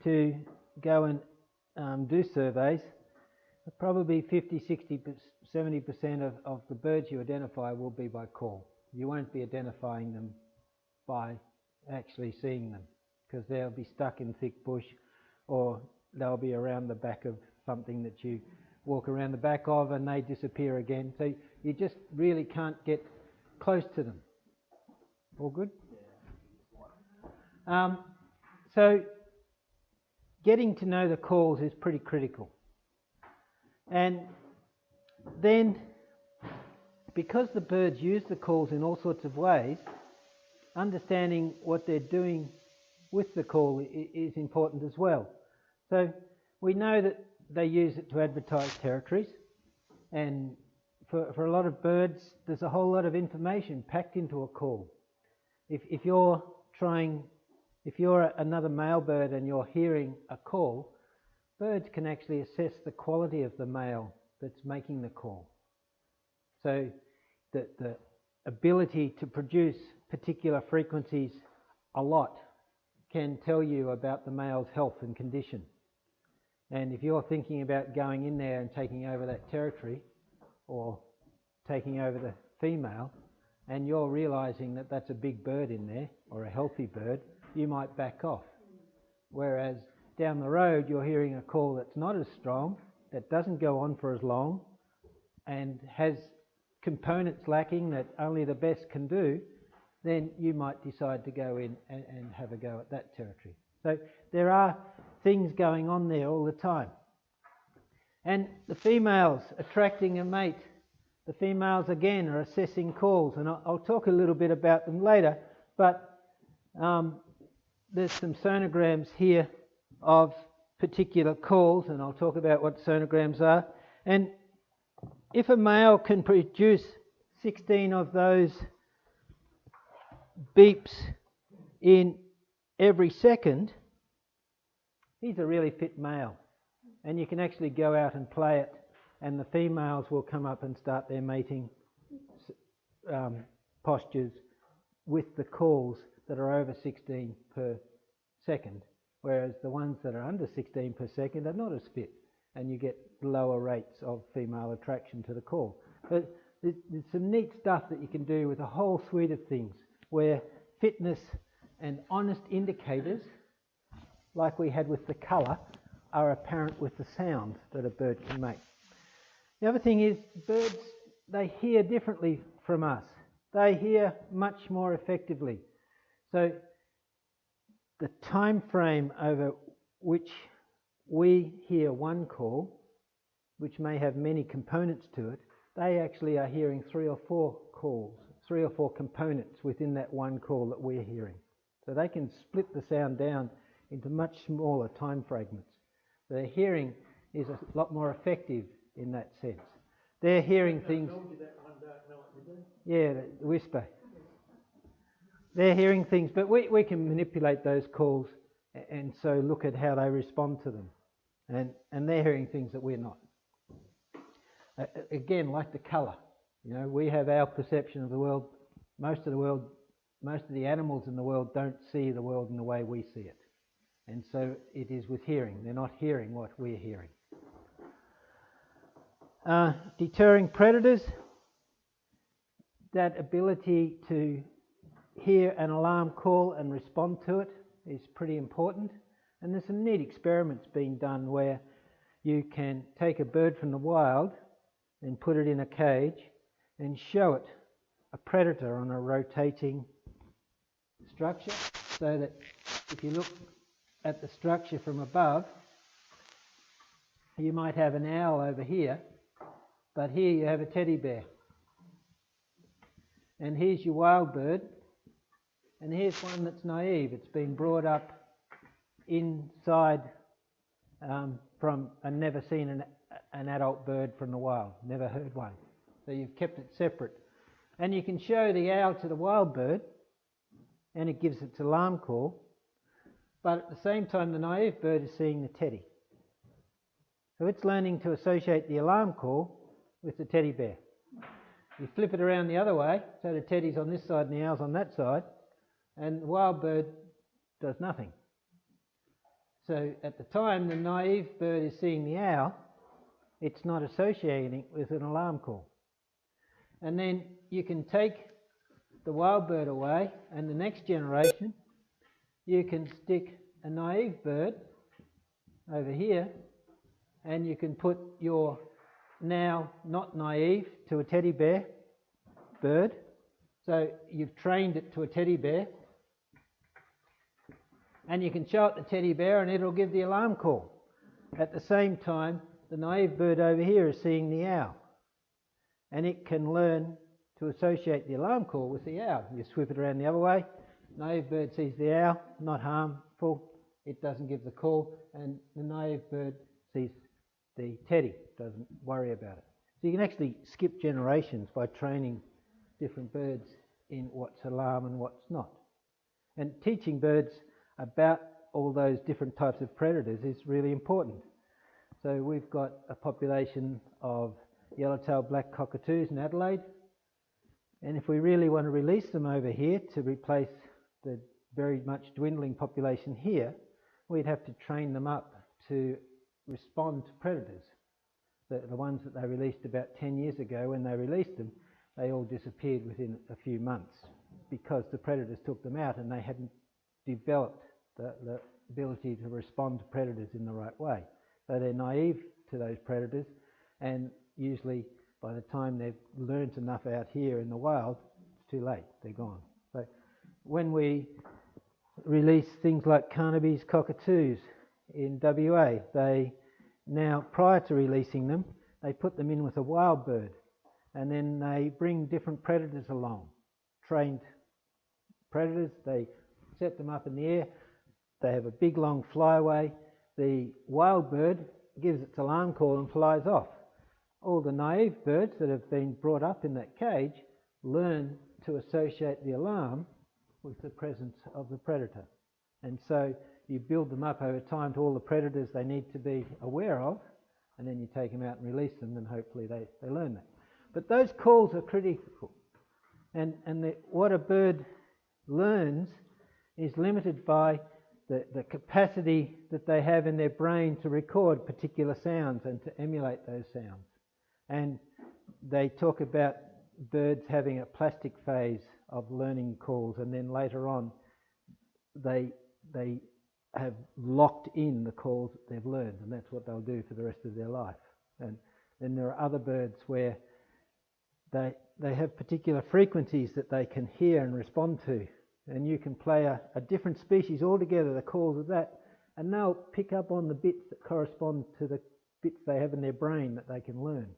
to go and do surveys, probably 50, 60, 70% of the birds you identify will be by call. You won't be identifying them by actually seeing them, because they'll be stuck in thick bush, or they'll be around the back of something that you walk around the back of and they disappear again. So you just really can't get close to them. All good? So getting to know the calls is pretty critical. And then, because the birds use the calls in all sorts of ways, understanding what they're doing with the call is important as well. So we know that they use it to advertise territories, and for a lot of birds there's a whole lot of information packed into a call. If you're another male bird and you're hearing a call, birds can actually assess the quality of the male that's making the call. So the ability to produce particular frequencies a lot can tell you about the male's health and condition. And if you're thinking about going in there and taking over that territory, or taking over the female, and you're realising that that's a big bird in there, or a healthy bird, you might back off. Whereas down the road you're hearing a call that's not as strong, that doesn't go on for as long, and has components lacking that only the best can do, then you might decide to go in and have a go at that territory. So there are things going on there all the time. And the females attracting a mate. The females again are assessing calls, and I'll talk a little bit about them later, but there's some sonograms here of particular calls, and I'll talk about what sonograms are. And if a male can produce 16 of those beeps in every second, he's a really fit male. And you can actually go out and play it, and the females will come up and start their mating postures with the calls that are over 16 per second, whereas the ones that are under 16 per second are not as fit, and you get lower rates of female attraction to the call. But there's some neat stuff that you can do with a whole suite of things, where fitness and honest indicators, like we had with the colour, are apparent with the sound that a bird can make. The other thing is, birds, they hear differently from us. They hear much more effectively. So the time frame over which we hear one call, which may have many components to it, they actually are hearing 3 or 4 calls, 3 or 4 components within that one call that we're hearing. So they can split the sound down into much smaller time fragments. Their hearing is a lot more effective in that sense. They're hearing things... Yeah, the whisper. They're hearing things, but we can manipulate those calls and so look at how they respond to them. And they're hearing things that we're not. Again, like the colour. You know, we have our perception of the world. Most of the animals in the world don't see the world in the way we see it. And so it is with hearing. They're not hearing what we're hearing. Deterring predators. That ability to hear an alarm call and respond to it is pretty important. And there's some neat experiments being done where you can take a bird from the wild and put it in a cage and show it a predator on a rotating structure, so that if you look at the structure from above, you might have an owl over here, but here you have a teddy bear. And here's your wild bird, and here's one that's naive. It's been brought up inside from and never seen an adult bird from the wild, never heard one. So you've kept it separate. And you can show the owl to the wild bird, and it gives its alarm call, but at the same time the naive bird is seeing the teddy. So it's learning to associate the alarm call with the teddy bear. You flip it around the other way, so the teddy's on this side and the owl's on that side, and the wild bird does nothing. So at the time the naive bird is seeing the owl, it's not associating it with an alarm call. And then you can take the wild bird away, and the next generation you can stick a naive bird over here, and you can put your now not naive to a teddy bear bird. So you've trained it to a teddy bear, and you can show it the teddy bear and it'll give the alarm call. At the same time, the naive bird over here is seeing the owl, and it can learn to associate the alarm call with the owl. You swip it around the other way, naive bird sees the owl, not harmful, it doesn't give the call, and the naive bird sees the teddy, doesn't worry about it. So you can actually skip generations by training different birds in what's alarm and what's not. And teaching birds about all those different types of predators is really important. So we've got a population of yellow-tailed black cockatoos in Adelaide, and if we really want to release them over here to replace the very much dwindling population here, we'd have to train them up to respond to predators. The ones that they released about 10 years ago, when they released them, they all disappeared within a few months because the predators took them out and they hadn't developed the ability to respond to predators in the right way. So they're naive to those predators, and usually by the time they've learnt enough out here in the wild, it's too late, they're gone. So when we release things like Carnaby's cockatoos in WA, they now, prior to releasing them, they put them in with a wild bird, and then they bring different predators along, trained predators. They set them up in the air, they have a big long flyaway, the wild bird gives its alarm call and flies off. All the naive birds that have been brought up in that cage learn to associate the alarm with the presence of the predator. And so you build them up over time to all the predators they need to be aware of, and then you take them out and release them, and hopefully they learn that. But those calls are critical. And what a bird learns is limited by the capacity that they have in their brain to record particular sounds and to emulate those sounds. And they talk about birds having a plastic phase of learning calls, and then later on they have locked in the calls that they've learned, and that's what they'll do for the rest of their life. And then there are other birds where they have particular frequencies that they can hear and respond to, and you can play a different species altogether, the calls of that, and they'll pick up on the bits that correspond to the bits they have in their brain that they can learn.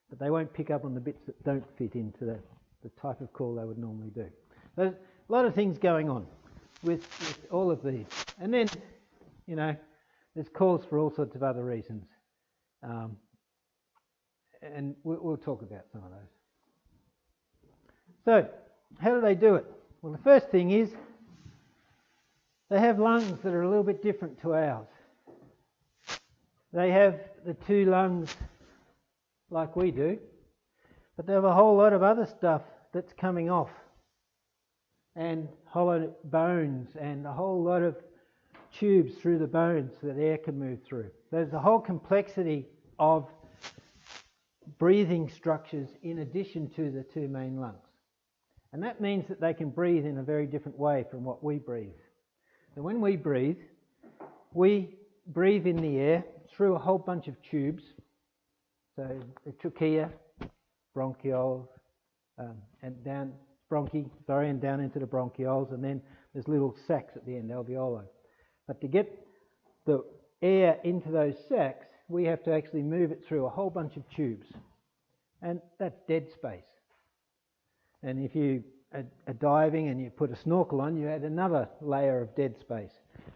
But they won't pick up on the bits that don't fit into the type of call they would normally do. There's a lot of things going on with all of these. And then, you know, there's calls for all sorts of other reasons. And we'll talk about some of those. So, how do they do it? Well, the first thing is they have lungs that are a little bit different to ours. They have the two lungs like we do, but they have a whole lot of other stuff that's coming off, and hollow bones and a whole lot of tubes through the bones so that air can move through. There's a whole complexity of breathing structures in addition to the two main lungs. And that means that they can breathe in a very different way from what we breathe. So when we breathe in the air through a whole bunch of tubes. So the trachea, bronchioles, and down and down into the bronchioles, and then there's little sacs at the end, alveoli. But to get the air into those sacs, we have to actually move it through a whole bunch of tubes, and that's dead space. And if you are diving and you put a snorkel on, you add another layer of dead space.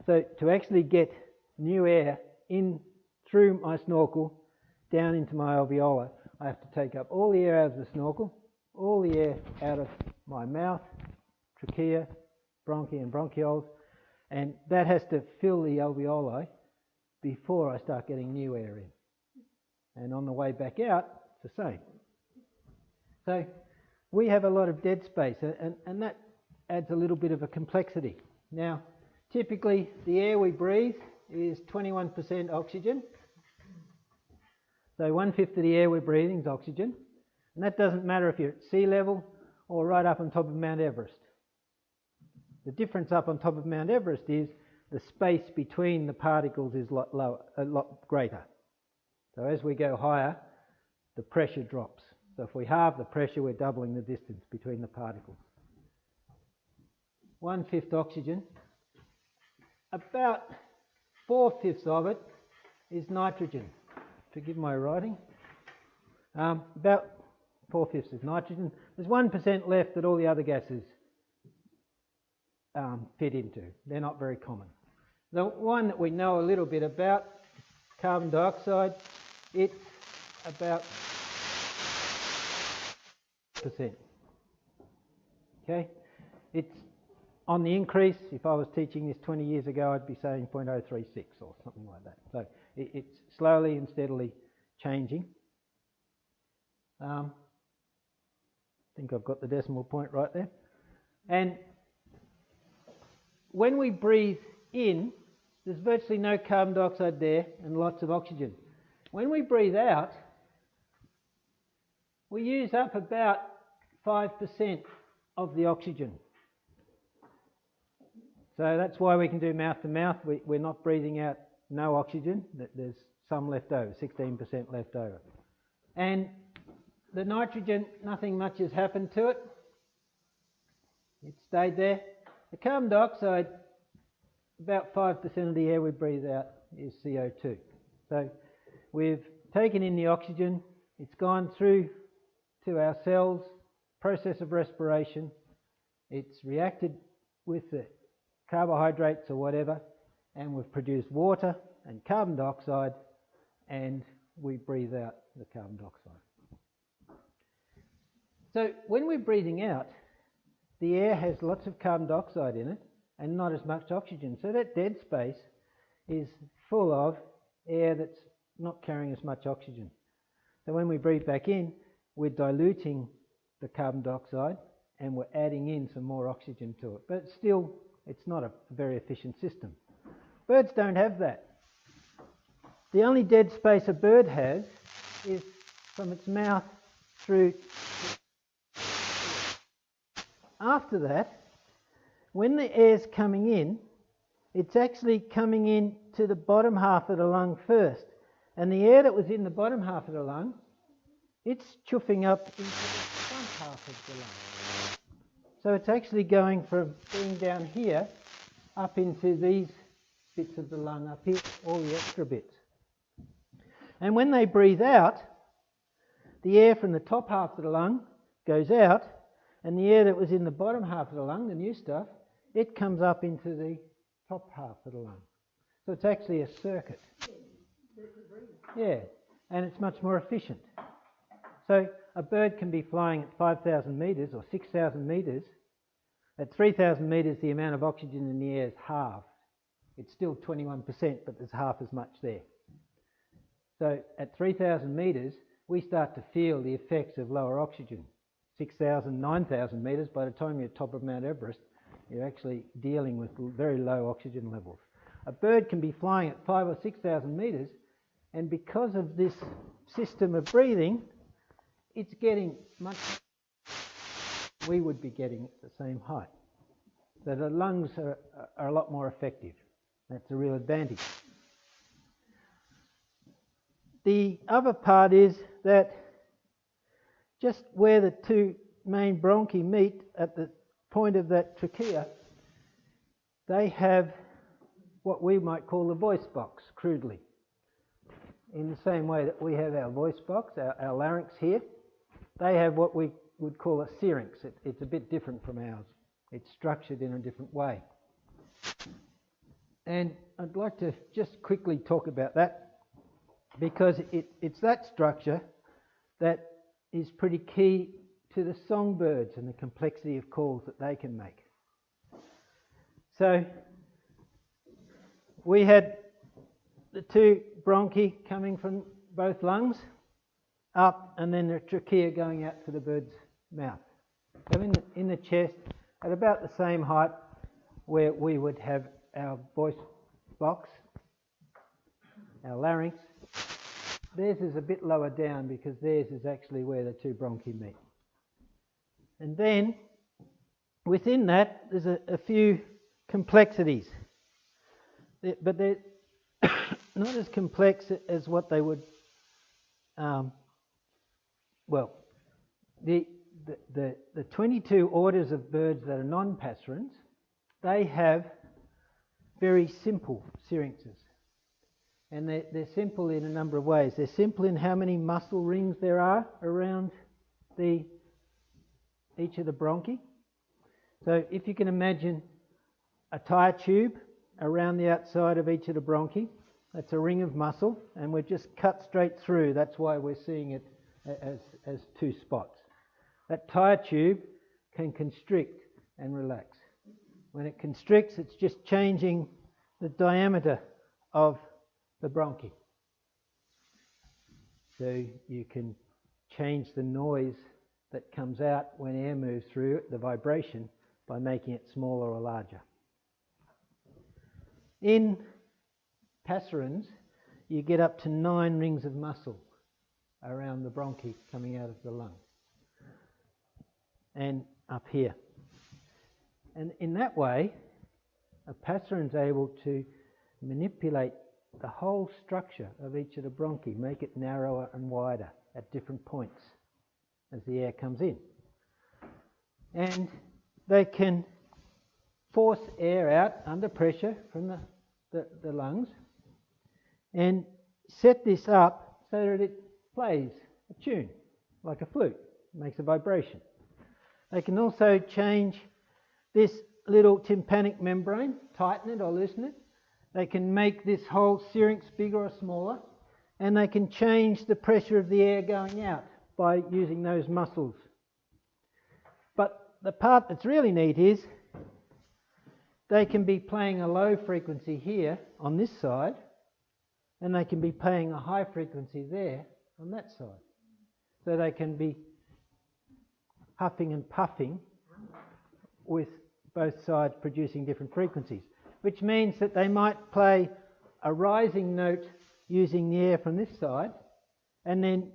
So to actually get new air in through my snorkel down into my alveoli, I have to take up all the air out of the snorkel, all the air out of my mouth, trachea, bronchi and bronchioles, and that has to fill the alveoli before I start getting new air in. And on the way back out, it's the same. So we have a lot of dead space, and that adds a little bit of a complexity. Now, typically the air we breathe is 21% oxygen. So 1/5 of the air we're breathing is oxygen. And that doesn't matter if you're at sea level or right up on top of Mount Everest. The difference up on top of Mount Everest is the space between the particles is a lot greater. So as we go higher, the pressure drops. So if we halve the pressure, we're doubling the distance between the particles. 1/5 oxygen. About 4/5 of it is nitrogen. Forgive my writing. About 4/5 is nitrogen. There's 1% left that all the other gases fit into. They're not very common. The one that we know a little bit about, carbon dioxide, it's about 0.0%. Okay? It's on the increase. If I was teaching this 20 years ago, I'd be saying 0.036 or something like that. So it's slowly and steadily changing. I think I've got the decimal point right there. And when we breathe in, there's virtually no carbon dioxide there and lots of oxygen. When we breathe out, we use up about 5% of the oxygen. So that's why we can do mouth to mouth. We're not breathing out no oxygen. There's some left over, 16% left over. And the nitrogen, nothing much has happened to it. It stayed there. The carbon dioxide, about 5% of the air we breathe out is CO2. So we've taken in the oxygen, it's gone through to our cells, process of respiration, it's reacted with the carbohydrates or whatever, and we've produced water and carbon dioxide, and we breathe out the carbon dioxide. So when we're breathing out, the air has lots of carbon dioxide in it and not as much oxygen. So that dead space is full of air that's not carrying as much oxygen. So when we breathe back in, we're diluting the carbon dioxide and we're adding in some more oxygen to it. But still, it's not a very efficient system. Birds don't have that. The only dead space a bird has is from its mouth through. After that, when the air's coming in, it's actually coming in to the bottom half of the lung first. And the air that was in the bottom half of the lung, it's chuffing up into the front half of the lung. So it's actually going from being down here up into these bits of the lung up here, all the extra bits. And when they breathe out, the air from the top half of the lung goes out, and the air that was in the bottom half of the lung, the new stuff, it comes up into the top half of the lung. So it's actually a circuit. Yeah, and it's much more efficient. So a bird can be flying at 5,000 metres or 6,000 metres. At 3,000 metres, the amount of oxygen in the air is halved. It's still 21%, but there's half as much there. So at 3,000 metres, we start to feel the effects of lower oxygen. 6,000, 9,000 metres, by the time you're at the top of Mount Everest, you're actually dealing with very low oxygen levels. A bird can be flying at 5,000 or 6,000 metres, and because of this system of breathing, it's getting much we would be getting at the same height. So the lungs are a lot more effective. That's a real advantage. The other part is that just where the two main bronchi meet at the point of that trachea, they have what we might call the voice box, crudely. In the same way that we have our voice box, our larynx here, they have what we would call a syrinx. It's a bit different from ours. It's structured in a different way. And I'd like to just quickly talk about that, because it's that structure that is pretty key to the songbirds and the complexity of calls that they can make. So we had the two bronchi coming from both lungs up, and then the trachea going out to the bird's mouth. So in the chest, at about the same height where we would have our voice box, our larynx. Theirs is a bit lower down because theirs is actually where the two bronchi meet. And then within that there's a few complexities, but they're not as complex as what they would. The 22 orders of birds that are non-passerines, they have very simple syrinxes. And they're simple in a number of ways. They're simple in how many muscle rings there are around each of the bronchi. So if you can imagine a tyre tube around the outside of each of the bronchi, that's a ring of muscle, and we're just cut straight through. That's why we're seeing it as two spots. That tyre tube can constrict and relax. When it constricts, it's just changing the diameter of the bronchi. So you can change the noise that comes out when air moves through it, the vibration, by making it smaller or larger. In passerines, you get up to 9 rings of muscle around the bronchi coming out of the lung and up here. And in that way, a passerine's able to manipulate the whole structure of each of the bronchi, make it narrower and wider at different points as the air comes in. And they can force air out under pressure from the lungs and set this up so that it plays a tune, like a flute, makes a vibration. They can also change this little tympanic membrane, tighten it or loosen it. They can make this whole syrinx bigger or smaller, and they can change the pressure of the air going out by using those muscles. But the part that's really neat is they can be playing a low frequency here on this side, and they can be playing a high frequency there on that side. So they can be huffing and puffing with both sides producing different frequencies, which means that they might play a rising note using the air from this side, and then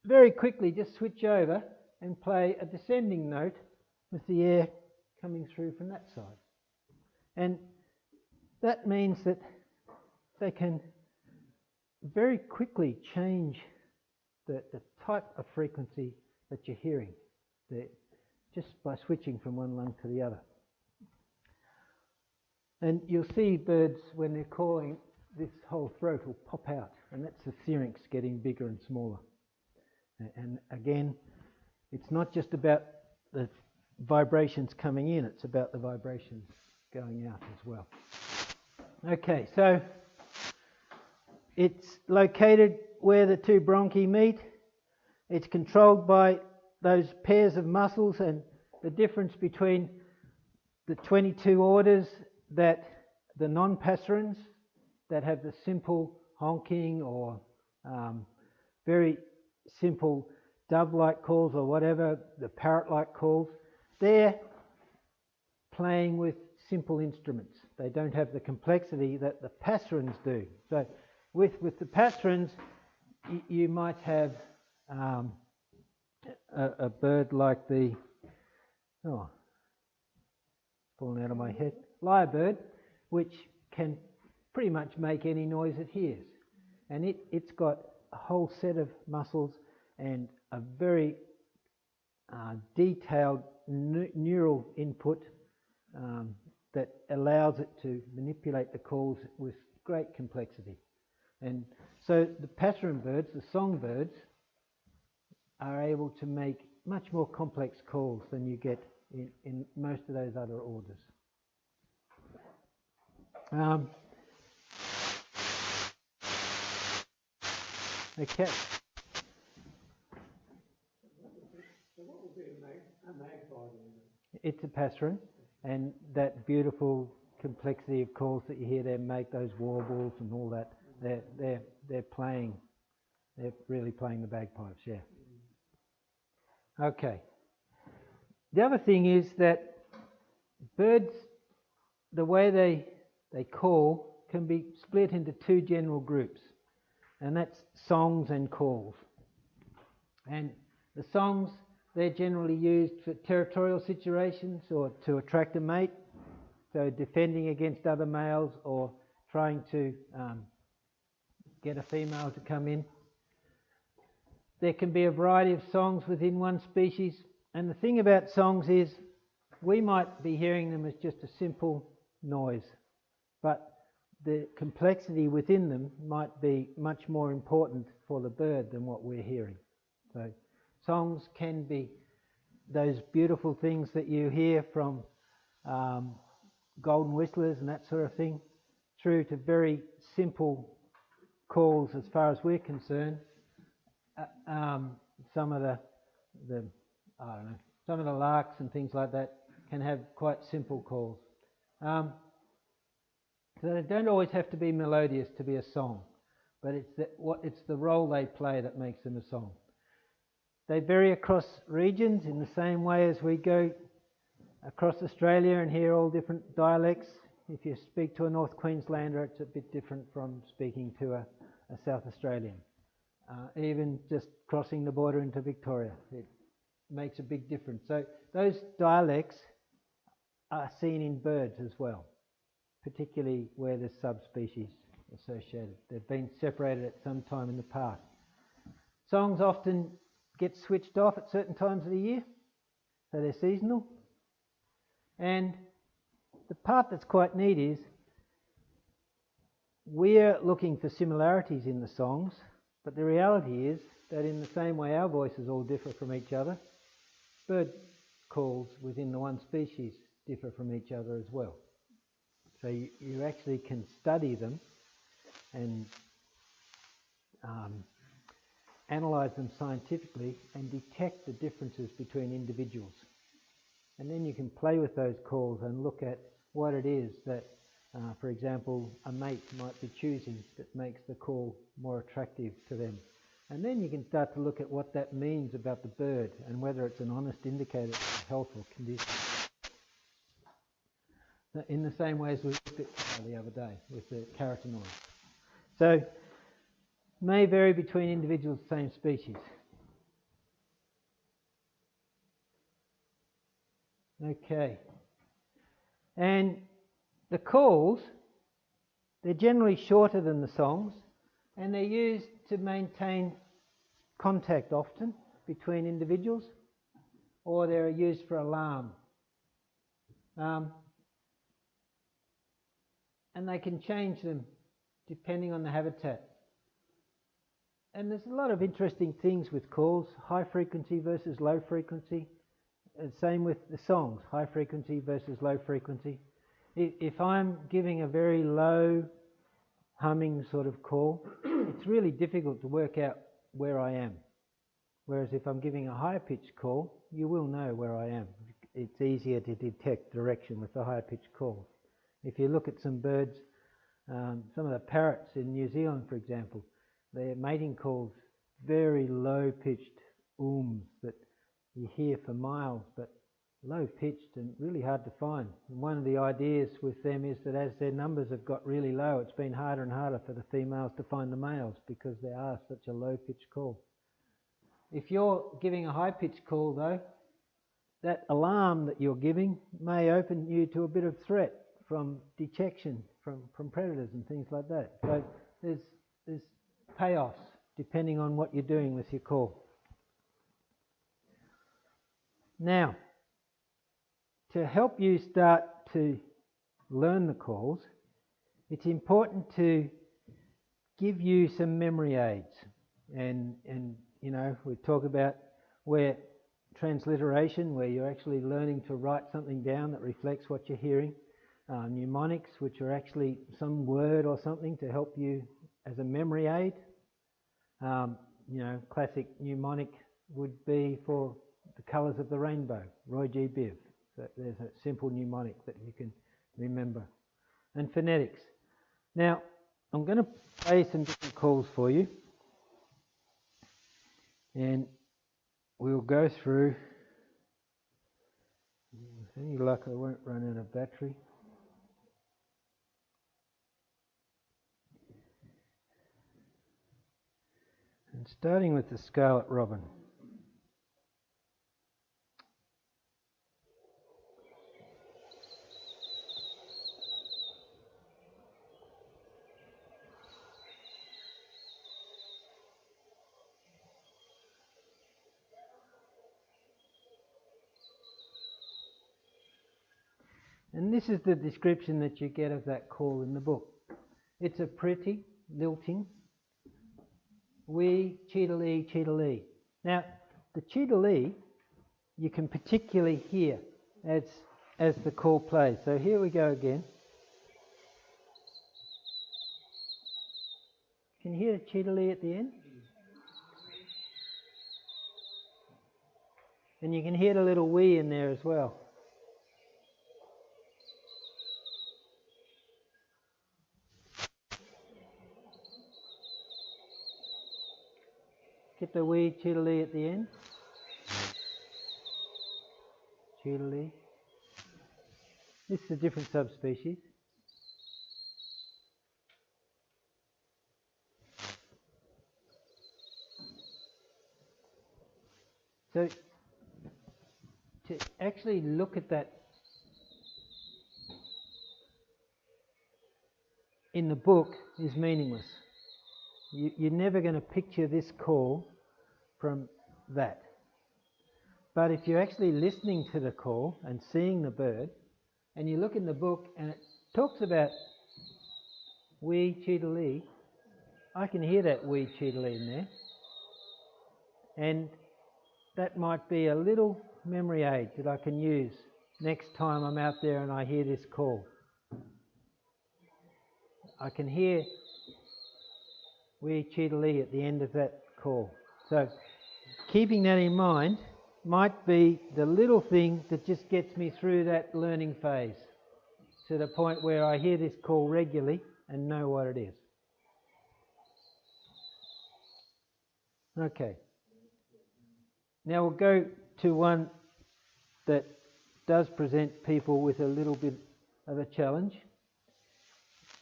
very quickly just switch over and play a descending note with the air coming through from that side. And that means that they can very quickly change the type of frequency that you're hearing just by switching from one lung to the other. And you'll see birds, when they're calling, this whole throat will pop out, and that's the syrinx getting bigger and smaller. And again, it's not just about the vibrations coming in, it's about the vibrations going out as well. Okay, so it's located where the two bronchi meet. It's controlled by those pairs of muscles, and the difference between the 22 orders that the non-passerines that have the simple honking or very simple dove-like calls or whatever, the parrot-like calls, they're playing with simple instruments. They don't have the complexity that the passerines do. So with the passerines, you might have a bird like the, falling out of my head, lyrebird, which can pretty much make any noise it hears. And it's got a whole set of muscles and a very detailed neural input that allows it to manipulate the calls with great complexity. And so the passerine birds, the songbirds, are able to make much more complex calls than you get in most of those other orders. Okay. So what would be a magpie? It's a passerine, and that beautiful complexity of calls that you hear them make, those warbles and all that, they're playing. They're really playing the bagpipes, yeah. Okay. The other thing is that birds, the way they call can be split into two general groups, and that's songs and calls. And the songs, they're generally used for territorial situations or to attract a mate, so defending against other males or trying to get a female to come in. There can be a variety of songs within one species, and the thing about songs is we might be hearing them as just a simple noise, but the complexity within them might be much more important for the bird than what we're hearing. So songs can be those beautiful things that you hear from golden whistlers and that sort of thing, through to very simple calls as far as we're concerned. Some of the I don't know, some of the larks and things like that can have quite simple calls. So they don't always have to be melodious to be a song, but it's the role they play that makes them a song. They vary across regions in the same way as we go across Australia and hear all different dialects. If you speak to a North Queenslander, it's a bit different from speaking to a South Australian. Even just crossing the border into Victoria, it makes a big difference. So those dialects are seen in birds as well, particularly where there's subspecies associated. They've been separated at some time in the past. Songs often get switched off at certain times of the year, so they're seasonal. And the part that's quite neat is we're looking for similarities in the songs, but the reality is that in the same way our voices all differ from each other, bird calls within the one species differ from each other as well. So you actually can study them and analyse them scientifically and detect the differences between individuals. And then you can play with those calls and look at what it is that, for example, a mate might be choosing that makes the call more attractive to them. And then you can start to look at what that means about the bird and whether it's an honest indicator of health or condition. In the same way as we looked at the other day with the carotenoids. So, may vary between individuals of the same species. Okay. And the calls, they're generally shorter than the songs, and they're used to maintain contact often between individuals, or they're used for alarm. And they can change them depending on the habitat. And there's a lot of interesting things with calls, high frequency versus low frequency. Same with the songs, high frequency versus low frequency. If I'm giving a very low humming sort of call, it's really difficult to work out where I am. Whereas if I'm giving a higher pitched call, you will know where I am. It's easier to detect direction with the higher pitched call. If you look at some birds, some of the parrots in New Zealand, for example, their mating calls, very low pitched ooms that you hear for miles, but low pitched and really hard to find. And one of the ideas with them is that as their numbers have got really low, it's been harder and harder for the females to find the males because they are such a low pitched call. If you're giving a high pitched call though, that alarm that you're giving may open you to a bit of threat from detection from predators and things like that. So there's payoffs depending on what you're doing with your call. Now, to help you start to learn the calls, it's important to give you some memory aids. And you know, we talk about where transliteration, where you're actually learning to write something down that reflects what you're hearing. Mnemonics, which are actually some word or something to help you as a memory aid. You know, classic mnemonic would be for the colours of the rainbow, Roy G. Biv. So there's a simple mnemonic that you can remember. And phonetics. Now, I'm going to play some different calls for you. And we'll go through. With any luck, I won't run out of battery. And starting with the scarlet robin. And this is the description that you get of that call in the book. It's a pretty, lilting, wee, cheetalee, cheetalee. Now, the cheetalee you can particularly hear as the call plays. So here we go again. Can you hear the cheetalee at the end? And you can hear the little wee in there as well. Get the wee cheetalee at the end. Cheetalee. This is a different subspecies. So to actually look at that in the book is meaningless. You're never going to picture this call from that. But if you're actually listening to the call and seeing the bird, and you look in the book and it talks about wee cheetalee, I can hear that wee cheetalee in there. And that might be a little memory aid that I can use next time I'm out there and I hear this call. I can hear wee cheetalee at the end of that call. So keeping that in mind might be the little thing that just gets me through that learning phase to the point where I hear this call regularly and know what it is. Okay. Now we'll go to one that does present people with a little bit of a challenge.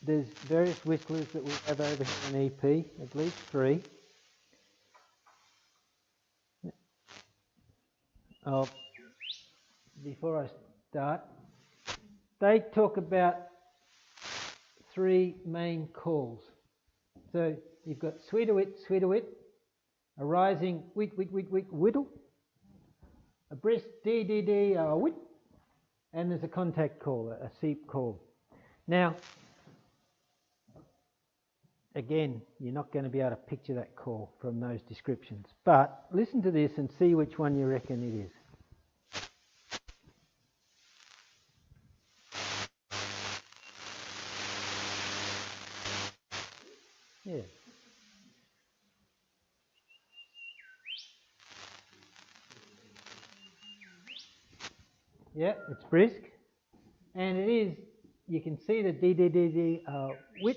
There's various whistlers that we have over here in EP, at least 3. Before I start, they talk about 3 main calls. So you've got sweet-a-wit, a rising whittle, a brisk dee, wit, and there's a contact call, a seep call. Now, again, you're not going to be able to picture that call from those descriptions. But listen to this and see which one you reckon it is. Yeah. Yeah, it's brisk. And it is, you can see the dee, wit.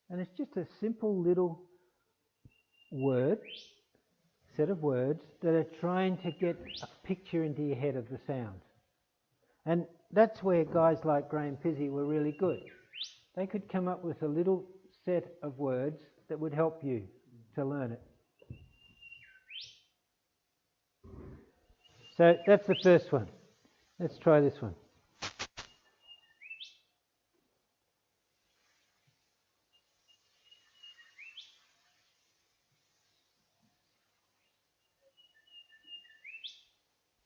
And it's just a simple little word, set of words that are trying to get a picture into your head of the sound. And that's where guys like Graham Pizzey were really good. They could come up with a little set of words that would help you to learn it. So that's the first one. Let's try this one.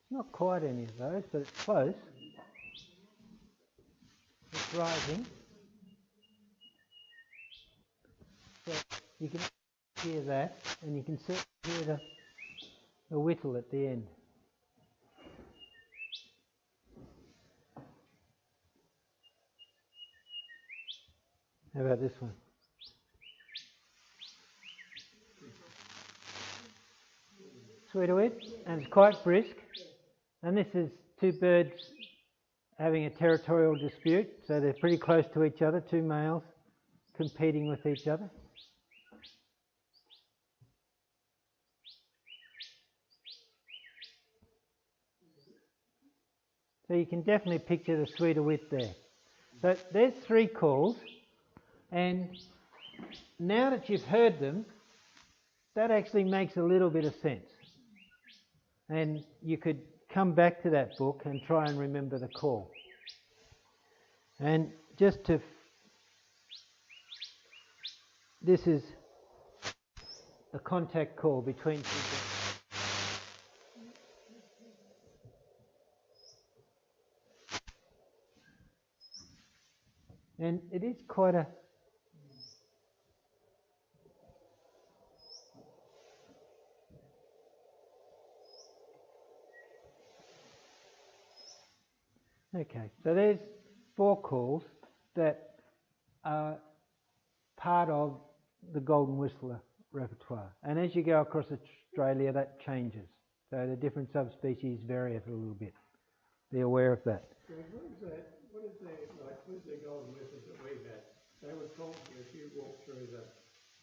It's not quite any of those, but it's close. It's rising. So you can hear that, and you can certainly hear the whittle at the end. How about this one? Sweet-a-wit, and it's quite brisk. And this is 2 birds having a territorial dispute, so they're pretty close to each other, 2 males competing with each other. So you can definitely picture the sweet-a-wit there. So there's 3 calls, and now that you've heard them, that actually makes a little bit of sense. And you could come back to that book and try and remember the call. And just to... This is a contact call between two birds. And it is quite a... Okay, so there's 4 calls that are part of the golden whistler repertoire. And as you go across Australia, that changes. So the different subspecies vary it a little bit. Be aware of that. So what is the golden whistles that we've had? They would call to you if you walk through the,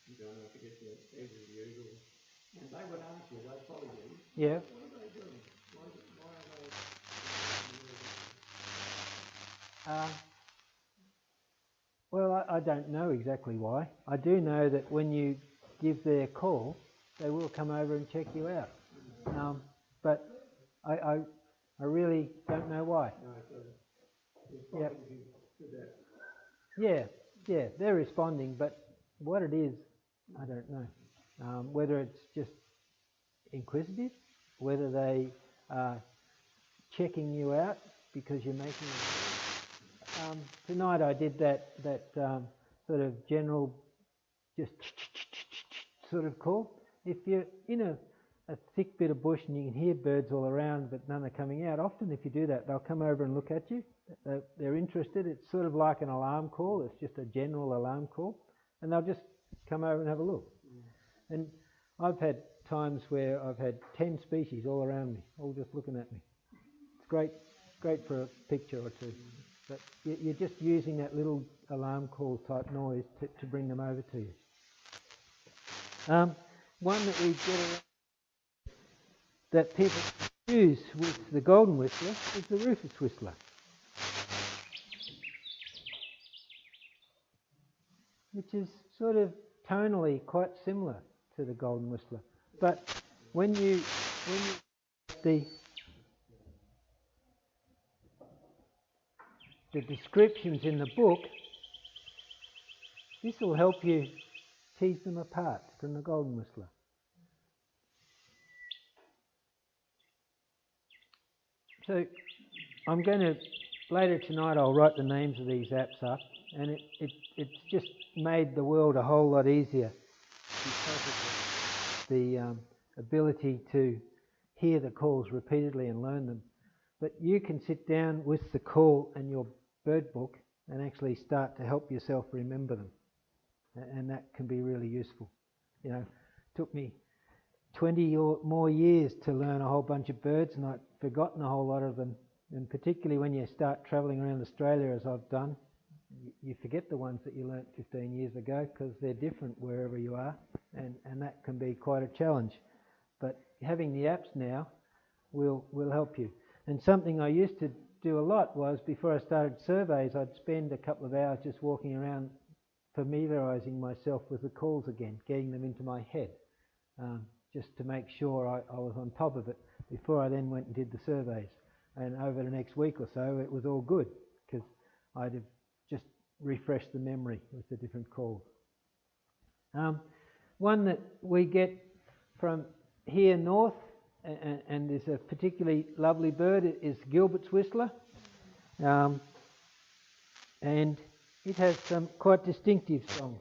you don't know, to get the edge of the eagle, and they would answer you, they'd follow you. Yeah. What are they doing? Why are they... Well, I don't know exactly why. I do know that when you give their call, they will come over and check you out. But I really don't know why. No, so Yep. Yeah, they're responding, but what it is, I don't know. Whether it's just inquisitive, whether they are checking you out because you're making tonight I did that sort of general, just sort of call. If you're in a thick bit of bush and you can hear birds all around but none are coming out, often if you do that, they'll come over and look at you. They're interested. It's sort of like an alarm call. It's just a general alarm call. And they'll just come over and have a look. And I've had times where I've had 10 species all around me, all just looking at me. It's great for a picture or two. But you're just using that little alarm call type noise to bring them over to you. One that we get around that people use with the golden whistler is the rufous whistler. Which is sort of tonally quite similar to the golden whistler. But when you the descriptions in the book, this will help you tease them apart from the golden whistler. So I'm going to, later tonight I'll write the names of these apps up, and it's just made the world a whole lot easier because of the ability to hear the calls repeatedly and learn them. But you can sit down with the call and your bird book and actually start to help yourself remember them. And that can be really useful. You know, it took me 20 or more years to learn a whole bunch of birds, and I'd forgotten a whole lot of them. And particularly when you start travelling around Australia, as I've done, you forget the ones that you learnt 15 years ago because they're different wherever you are, and that can be quite a challenge. But having the apps now will help you. And something I used to do a lot was, before I started surveys, I'd spend a couple of hours just walking around familiarising myself with the calls again, getting them into my head, just to make sure I was on top of it before I then went and did the surveys. And over the next week or so, it was all good because I'd have just refreshed the memory with the different calls. One that we get from here north, and is a particularly lovely bird, is Gilbert's whistler. And it has some quite distinctive songs.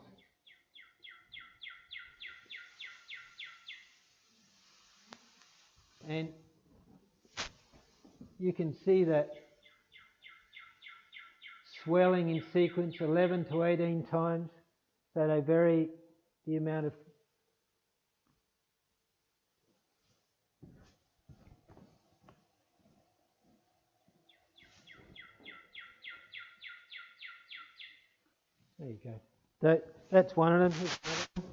And you can see that swelling in sequence 11 to 18 times, so they vary the amount of... There you go. That's one of them. Here's another one.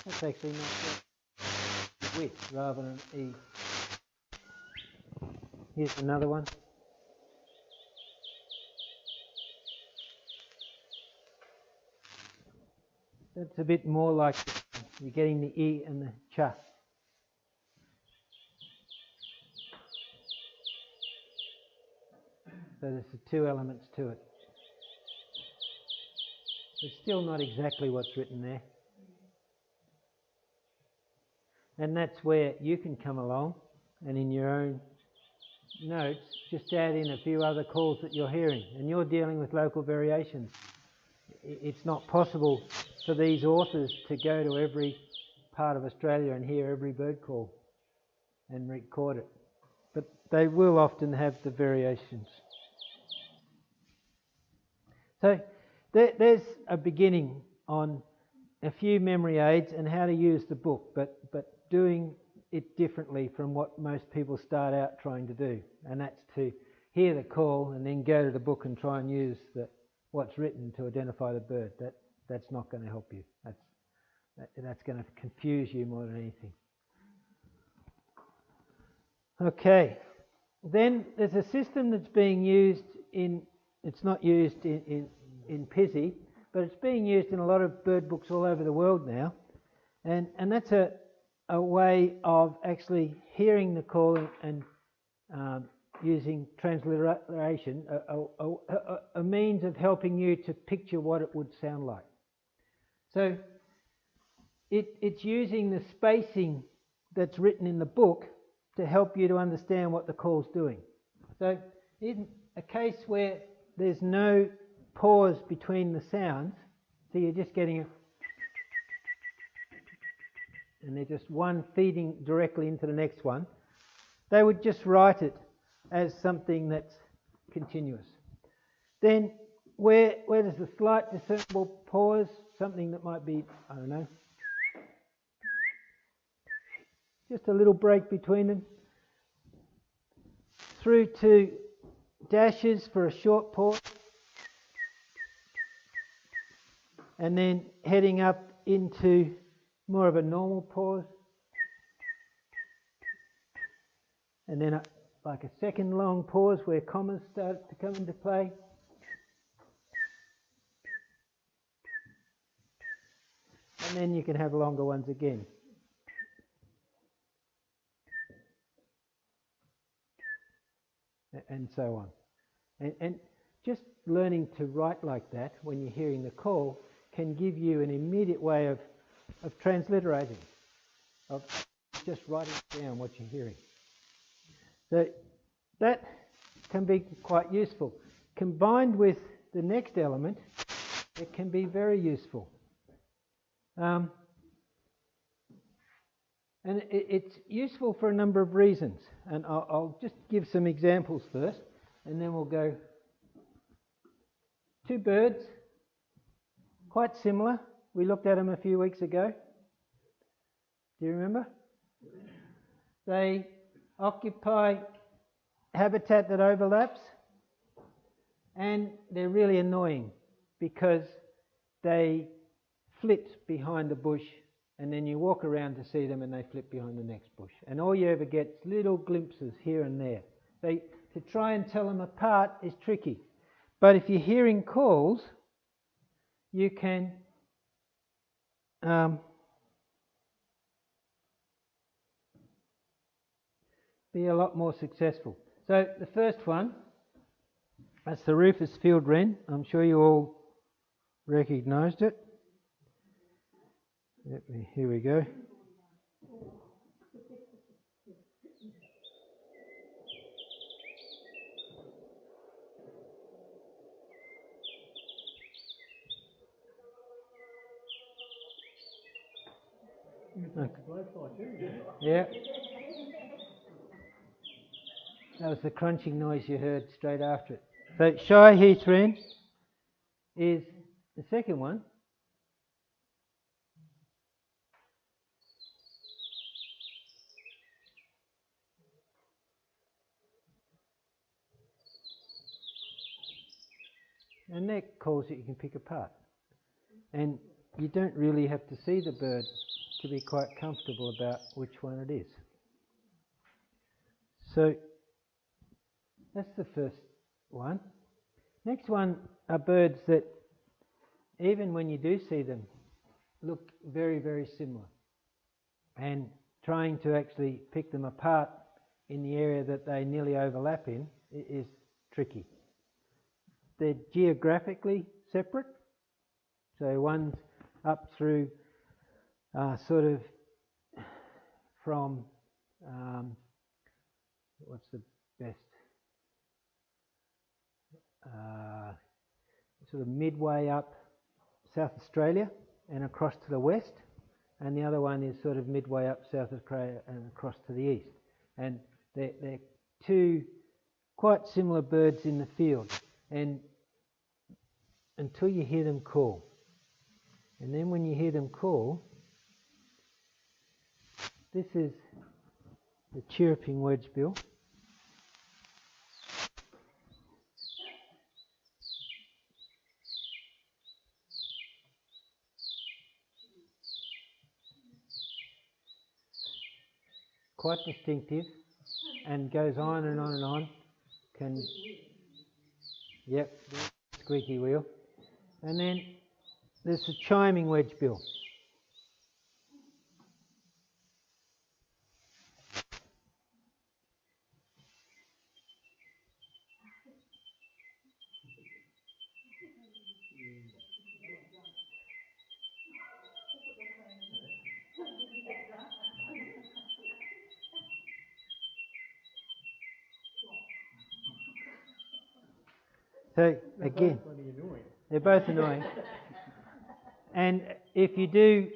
That's actually not width rather than E. Here's another one. That's a bit more like you're getting the E and the cha. So there's the two elements to it. It's still not exactly what's written there. And that's where you can come along and in your own notes just add in a few other calls that you're hearing. And you're dealing with local variations. It's not possible for these authors to go to every part of Australia and hear every bird call and record it. But they will often have the variations. So there's a beginning on a few memory aids and how to use the book, but doing it differently from what most people start out trying to do. And that's to hear the call and then go to the book and try and use what's written to identify the bird. That's not going to help you. That's going to confuse you more than anything. Okay. Then there's a system that's being used it's not used in Pizzy, but it's being used in a lot of bird books all over the world now. And that's a way of actually hearing the call and using transliteration, a means of helping you to picture what it would sound like. So it's using the spacing that's written in the book to help you to understand what the call's doing. So in a case where there's no pause between the sounds, so you're just getting and they're just one feeding directly into the next one, they would just write it as something that's continuous. Then where there's a slight discernible pause, something that might be, I don't know, just a little break between them, through to dashes for a short pause, and then heading up into more of a normal pause, and then like a second long pause where commas start to come into play, and then you can have longer ones again. And so on. And just learning to write like that when you're hearing the call can give you an immediate way of transliterating, of just writing down what you're hearing. So that can be quite useful. Combined with the next element, it can be very useful. And it's useful for a number of reasons. And I'll just give some examples first, and then we'll go. Two birds, quite similar. We looked at them a few weeks ago. Do you remember? They occupy habitat that overlaps, and they're really annoying because they flit behind the bush, and then you walk around to see them and they flit behind the next bush. And all you ever get is little glimpses here and there. To try and tell them apart is tricky. But if you're hearing calls, you can be a lot more successful. So the first one, that's the Rufous field wren. I'm sure you all recognised it. Here we go. Yeah. That was the crunching noise you heard straight after it. So shy heath wren is the second one. And they're calls that you can pick apart. And you don't really have to see the bird to be quite comfortable about which one it is. So that's the first one. Next one are birds that even when you do see them, look very, very similar. And trying to actually pick them apart in the area that they nearly overlap in is tricky. They're geographically separate. So one's up through sort of from, what's the best, sort of midway up South Australia and across to the west, and the other one is sort of midway up South Australia and across to the east. And they're two quite similar birds in the field, and until you hear them call. And then when you hear them call, this is the chirruping wedgebill. Quite distinctive and goes on and on and on. Yep, squeaky wheel. And then there's the chiming wedgebill. So again, they're both annoying. And if you do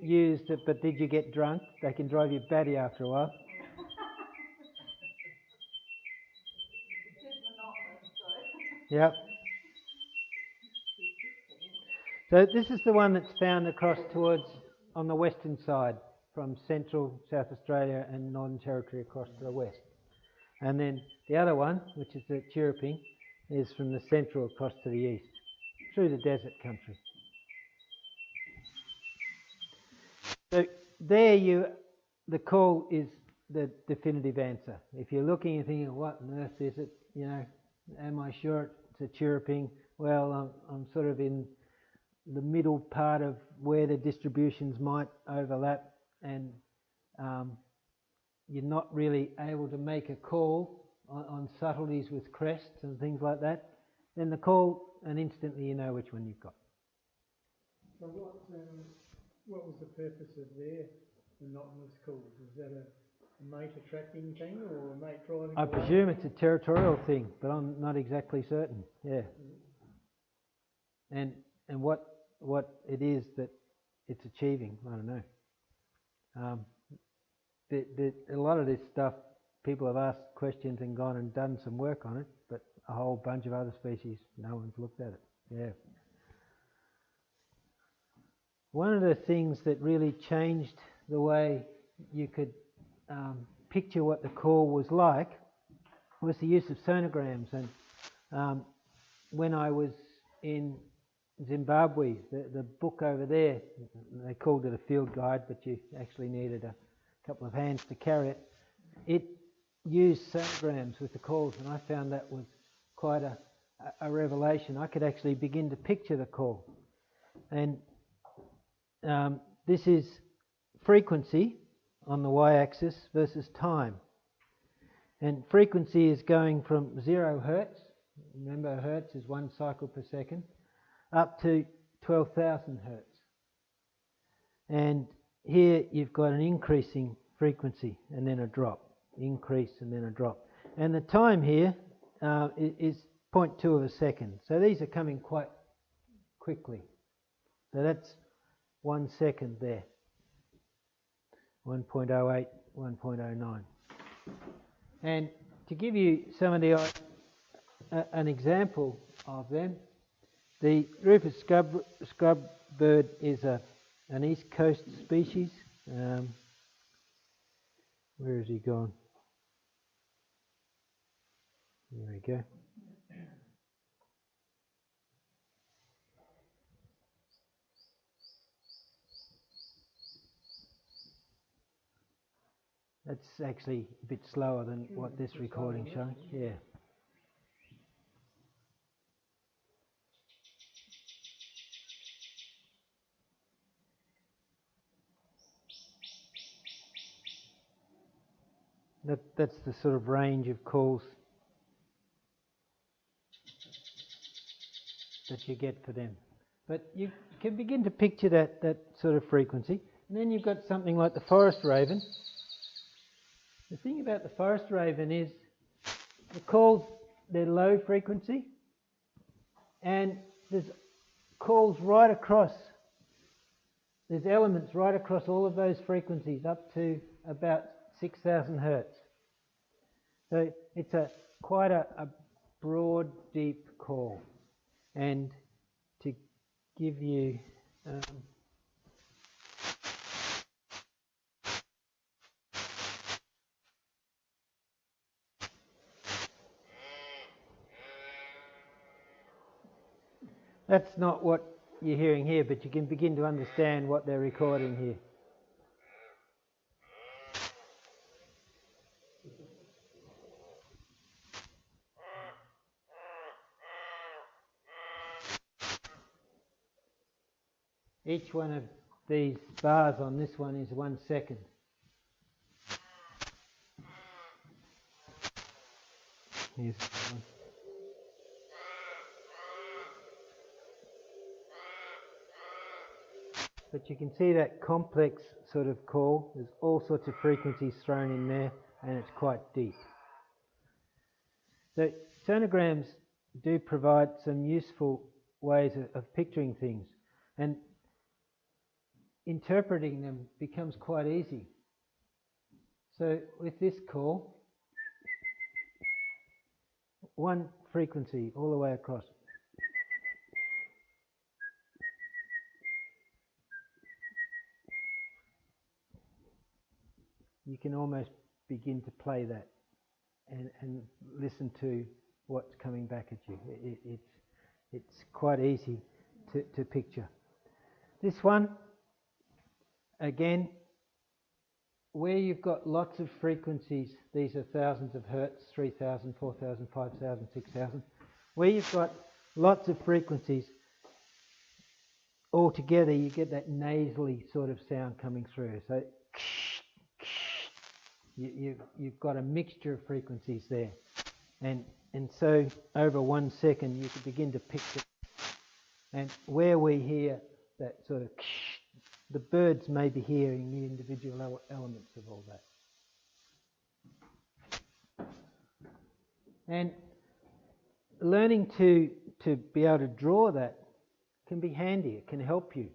use the "but did you get drunk," they can drive you batty after a while. Yep. So this is the one that's found across towards on the western side, from central South Australia and Northern Territory across to the west. And then the other one, which is the chirruping, is from the central across to the east, through the desert country. So there the call is the definitive answer. If you're looking and thinking, what on earth is it? You know, am I sure it's a chirruping? Well, I'm sort of in the middle part of where the distributions might overlap, and you're not really able to make a call on subtleties with crests and things like that, then the call, and instantly you know which one you've got. So what was the purpose of their monotonous calls? Is that a mate attracting thing or a mate driving? I presume it's a territorial thing, but I'm not exactly certain. Yeah. And what it is that it's achieving, I don't know. A lot of this stuff, people have asked questions and gone and done some work on it, but a whole bunch of other species, no one's looked at it. Yeah. One of the things that really changed the way you could picture what the call was like was the use of sonograms. And when I was in Zimbabwe, the book over there, they called it a field guide, but you actually needed a couple of hands to carry it. It used sonograms with the calls, and I found that was quite a revelation. I could actually begin to picture the call. And this is frequency on the y-axis versus time. And frequency is going from 0 hertz, remember hertz is 1 cycle per second, up to 12,000 hertz. And here you've got an increasing frequency and then a drop, increase and then a drop. And the time here is 0.2 of a second. So these are coming quite quickly. So that's 1 second there. 1.08, 1.09. And to give you some of the an example of them, the Rufous scrub bird is an east coast species. Where has he gone? There we go. That's actually a bit slower than what this recording's showing. Yeah. That's the sort of range of calls that you get for them. But you can begin to picture that sort of frequency. And then you've got something like the forest raven. The thing about the forest raven is the calls, they're low frequency, and there's calls right across, there's elements right across all of those frequencies up to about 6,000 hertz. So it's quite a broad, deep call. And to give you that's not what you're hearing here, but you can begin to understand what they're recording here. Each one of these bars on this one is 1 second. Here's one. But you can see that complex sort of call. There's all sorts of frequencies thrown in there, and it's quite deep. So sonograms do provide some useful ways of picturing things, and interpreting them becomes quite easy. So with this call, one frequency all the way across. You can almost begin to play that and listen to what's coming back at you. It's quite easy to picture. This one, again, where you've got lots of frequencies, these are thousands of hertz, 3,000, 4,000, 5,000, 6,000. Where you've got lots of frequencies, all together you get that nasally sort of sound coming through. So you've got a mixture of frequencies there. And so over 1 second you can begin to picture. And where we hear that sort of the birds may be hearing the individual elements of all that. And learning to be able to draw that can be handy. It can help you.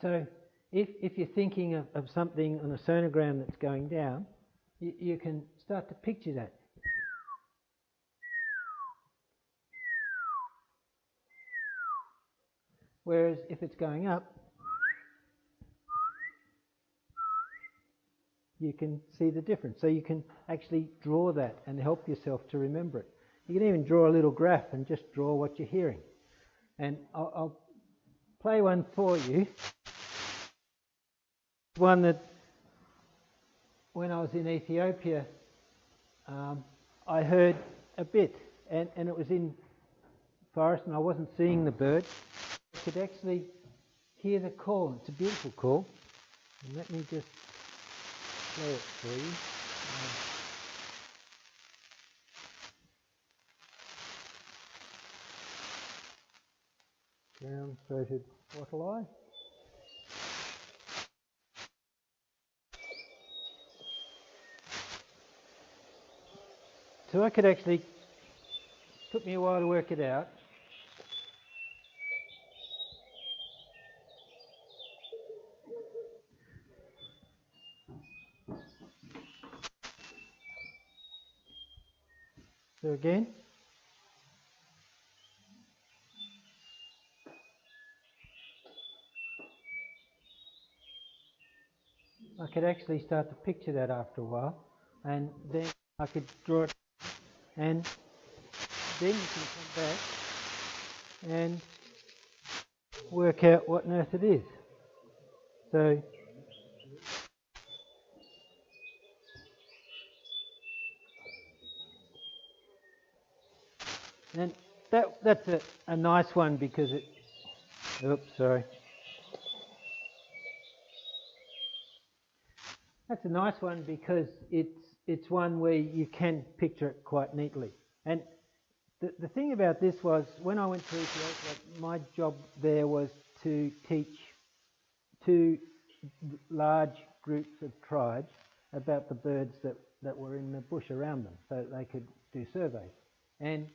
So if you're thinking of something on a sonogram that's going down, you can start to picture that. Whereas if it's going up, you can see the difference. So you can actually draw that and help yourself to remember it. You can even draw a little graph and just draw what you're hearing. And I'll play one for you. One that when I was in Ethiopia, I heard a bit, and it was in forest and I wasn't seeing the bird. I could actually hear the call. It's a beautiful call. And let me just play it for you. Brown-throated wattle-eye. So I could actually, took me a while to work it out. So again, I could actually start to picture that after a while, and then I could draw it, and then you can come back and work out what on earth it is. So and that's a nice one because it, oops, sorry. That's a nice one because it's one where you can picture it quite neatly. And the thing about this was, when I went to Ethiopia, my job there was to teach two large groups of tribes about the birds that were in the bush around them, so that they could do surveys. And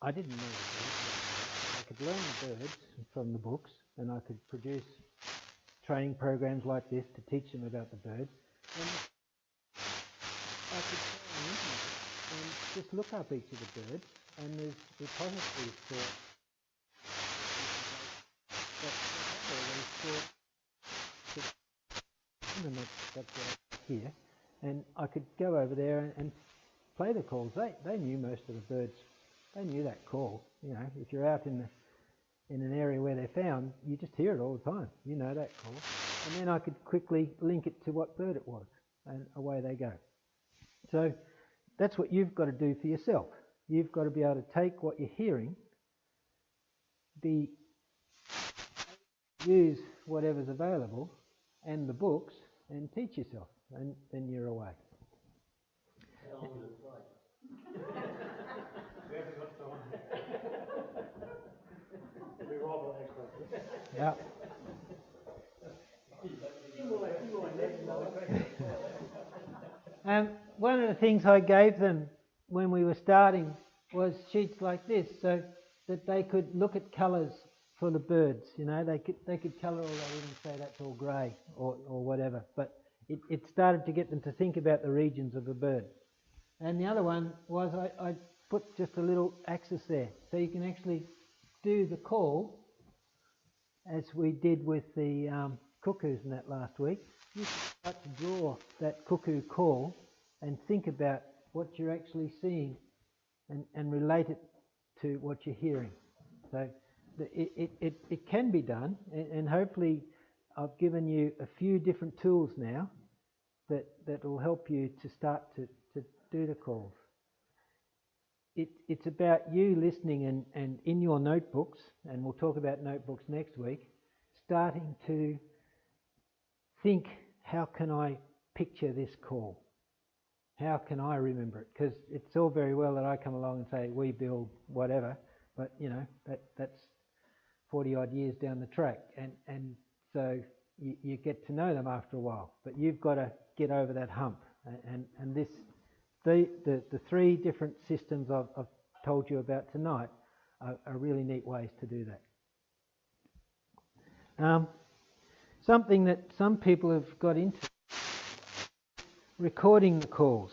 I didn't know the birds. I could learn the birds from the books, and I could produce training programs like this to teach them about the birds. And I could go on the internet and just look up each of the birds, and there's repositories for and that's here, and I could go over there and play the calls. They knew most of the birds. They knew that call. You know, if you're out in an area where they're found, you just hear it all the time. You know that call. And then I could quickly link it to what bird it was, and away they go. So that's what you've got to do for yourself. You've got to be able to take what you're hearing, use whatever's available, and the books, and teach yourself, and then you're away. How long does it take? We haven't got time. We wobble actually. Yeah. One of the things I gave them when we were starting was sheets like this, so that they could look at colours for the birds. You know, they could colour all that in and say that's all grey or whatever. But it started to get them to think about the regions of the bird. And the other one was I put just a little axis there, so you can actually do the call as we did with the cuckoos in that last week. You can start to draw that cuckoo call and think about what you're actually seeing and relate it to what you're hearing. So it can be done, and hopefully I've given you a few different tools now that will help you to start to do the calls. It's about you listening and in your notebooks, and we'll talk about notebooks next week, starting to think, how can I picture this call? How can I remember it? Because it's all very well that I come along and say, we build whatever, but you know, that's 40 odd years down the track, and so you get to know them after a while, but you've got to get over that hump, and this the three different systems I've told you about tonight are really neat ways to do that. Something that some people have got into, recording the calls,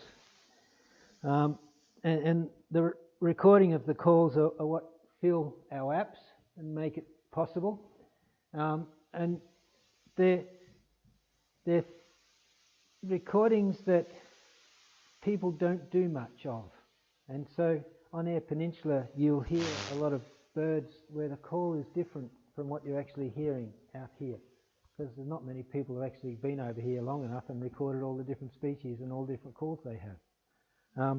and the recording of the calls are what fill our apps and make it possible, and they're recordings that people don't do much of. And so on Eyre Peninsula you'll hear a lot of birds where the call is different from what you're actually hearing out here, because there's not many people who've actually been over here long enough and recorded all the different species and all the different calls they have.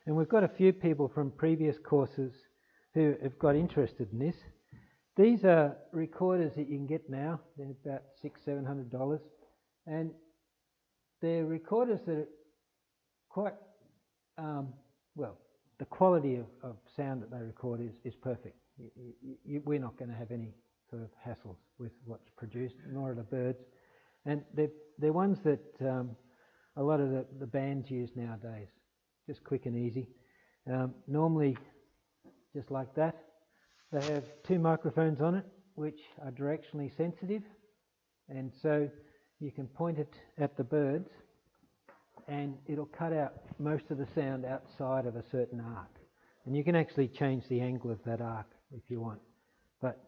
And we've got a few people from previous courses who have got interested in this. These are recorders that you can get now. They're about $600-700, and they're recorders that are quite well. The quality of sound that they record is perfect. We're not going to have any sort of hassles with what's produced, nor are the birds. And they're ones that a lot of the bands use nowadays. Just quick and easy. Normally, just like that. They have two microphones on it, which are directionally sensitive, and so you can point it at the birds and it'll cut out most of the sound outside of a certain arc. And you can actually change the angle of that arc if you want. But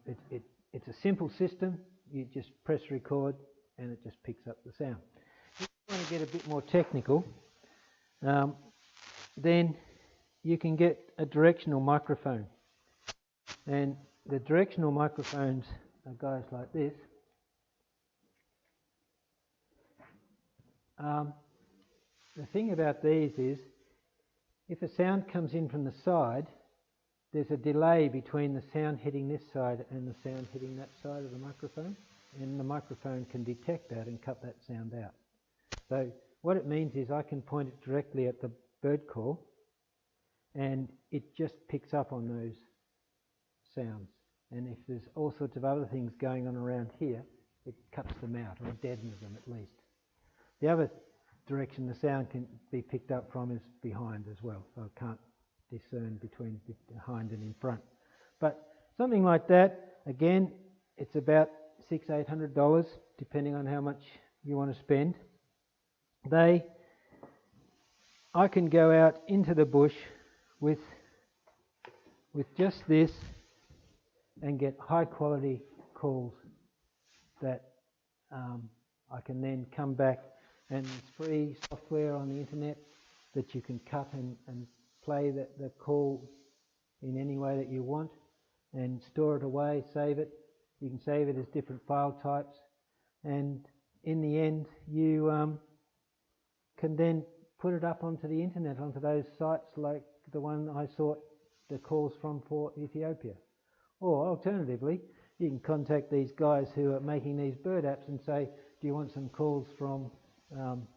it's a simple system. You just press record and it just picks up the sound. If you want to get a bit more technical, then you can get a directional microphone. And the directional microphones are guys like this. The thing about these is, if a sound comes in from the side, there's a delay between the sound hitting this side and the sound hitting that side of the microphone. and the microphone can detect that and cut that sound out. So what it means is I can point it directly at the bird call, and it just picks up on those sounds. And if there's all sorts of other things going on around here, it cuts them out, or deadens them at least. The other direction the sound can be picked up from is behind as well, so I can't discern between behind and in front. But something like that, again, it's about $600-800, depending on how much you want to spend. I can go out into the bush with just this and get high quality calls that I can then come back, and there's free software on the internet that you can cut and play the call in any way that you want and store it away, save it. You can save it as different file types, and in the end you can then put it up onto the internet, onto those sites like the one I sought the calls from for Ethiopia. Or alternatively, you can contact these guys who are making these bird apps and say, do you want some calls from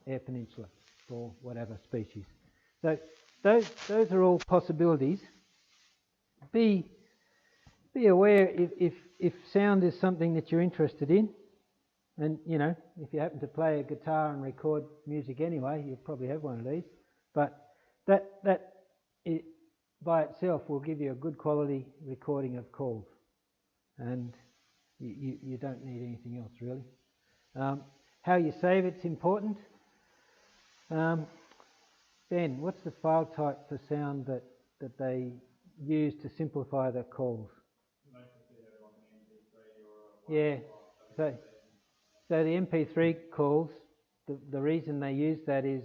Eyre Peninsula or whatever species? So those are all possibilities. Be aware if sound is something that you're interested in, and you know, if you happen to play a guitar and record music anyway, you'll probably have one of these. But that it by itself will give you a good quality recording of calls, and you don't need anything else really. How you save it's important. Ben, what's the file type for sound that they use to simplify the calls? Yeah, so the MP3 calls, the reason they use that is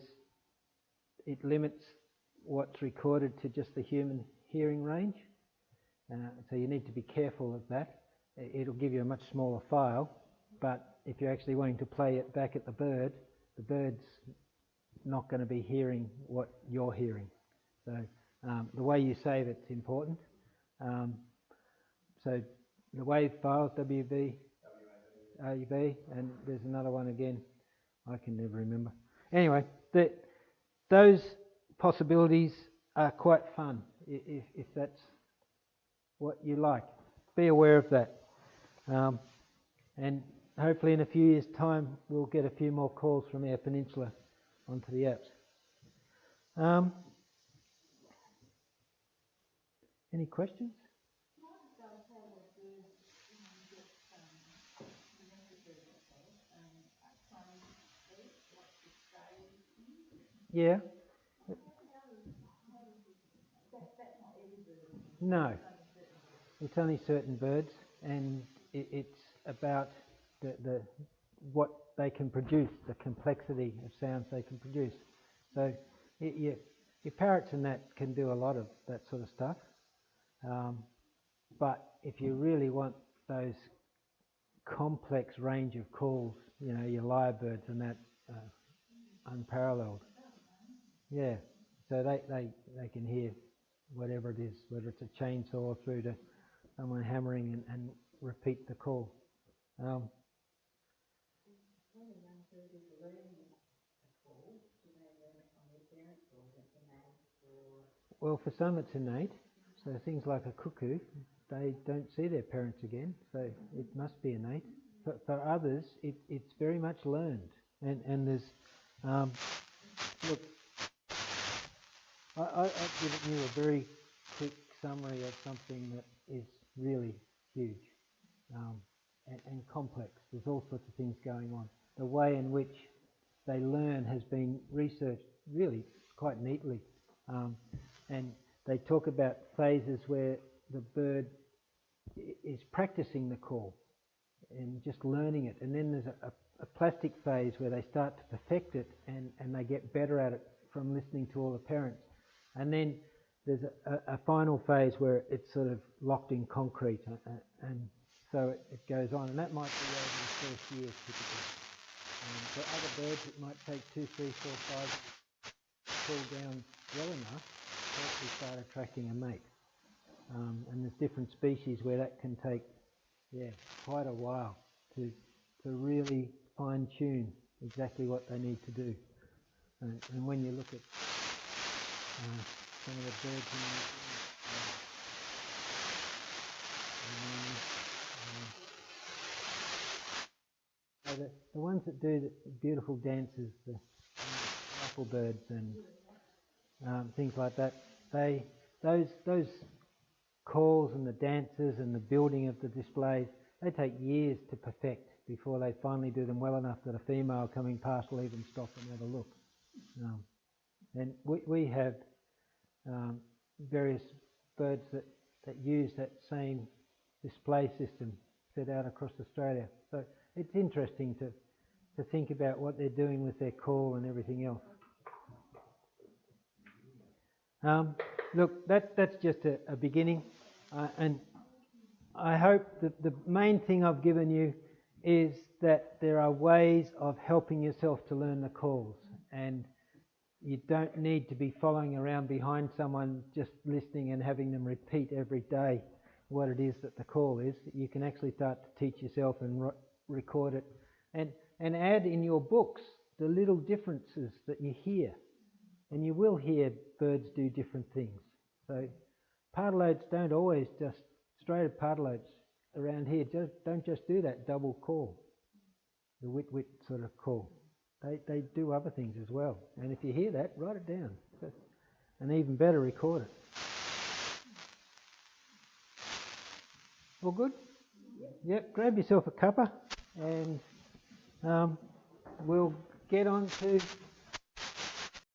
it limits what's recorded to just the human hearing range. So you need to be careful of that. It'll give you a much smaller file, but if you're actually wanting to play it back at the bird's not going to be hearing what you're hearing. So the way you save it's important. So the WAV files, WB, and there's another one again, I can never remember. Anyway, those possibilities are quite fun if that's what you like. Be aware of that. And hopefully in a few years' time we'll get a few more calls from Eyre Peninsula onto the apps. Any questions? Yeah. No, it's only certain birds, and it's about the what they can produce, the complexity of sounds they can produce. So your parrots and that can do a lot of that sort of stuff, but if you really want those complex range of calls, you know, your lyrebirds and that, unparalleled. Yeah, so they can hear whatever it is, whether it's a chainsaw through to someone hammering and repeat the call. Well, for some it's innate, so things like a cuckoo, they don't see their parents again, so it must be innate. For others, it's very much learned, and there's, look, I've given you a very quick summary of something that is really huge and complex. There's all sorts of things going on. The way in which they learn has been researched really quite neatly. And they talk about phases where the bird is practicing the call and just learning it. And then there's a plastic phase where they start to perfect it and they get better at it from listening to all the parents. And then there's a final phase where it's sort of locked in concrete, and so it goes on. And that might be over the first year typically. For other birds it might take 2, 3, 4, 5 to cool down well enough to actually start attracting a mate. And there's different species where that can take quite a while to to really fine tune exactly what they need to do. And when you look at some of the birds in New Zealand, the ones that do the beautiful dances, the rifle birds and things like that, those calls and the dances and the building of the displays, they take years to perfect before they finally do them well enough that a female coming past will even stop and have a look. And we have various birds that use that same display system set out across Australia. So it's interesting to think about what they're doing with their call and everything else. Look, that's just a beginning, and I hope that the main thing I've given you is that there are ways of helping yourself to learn the calls, and you don't need to be following around behind someone just listening and having them repeat every day what it is that the call is. You can actually start to teach yourself and record it, and add in your books the little differences that you hear. And you will hear birds do different things. So pardalotes don't always just, straight pardalotes around here, don't just do that double call, the wit-wit sort of call. They do other things as well. And if you hear that, write it down. And even better, record it. All good? Yep, grab yourself a cuppa and we'll get on to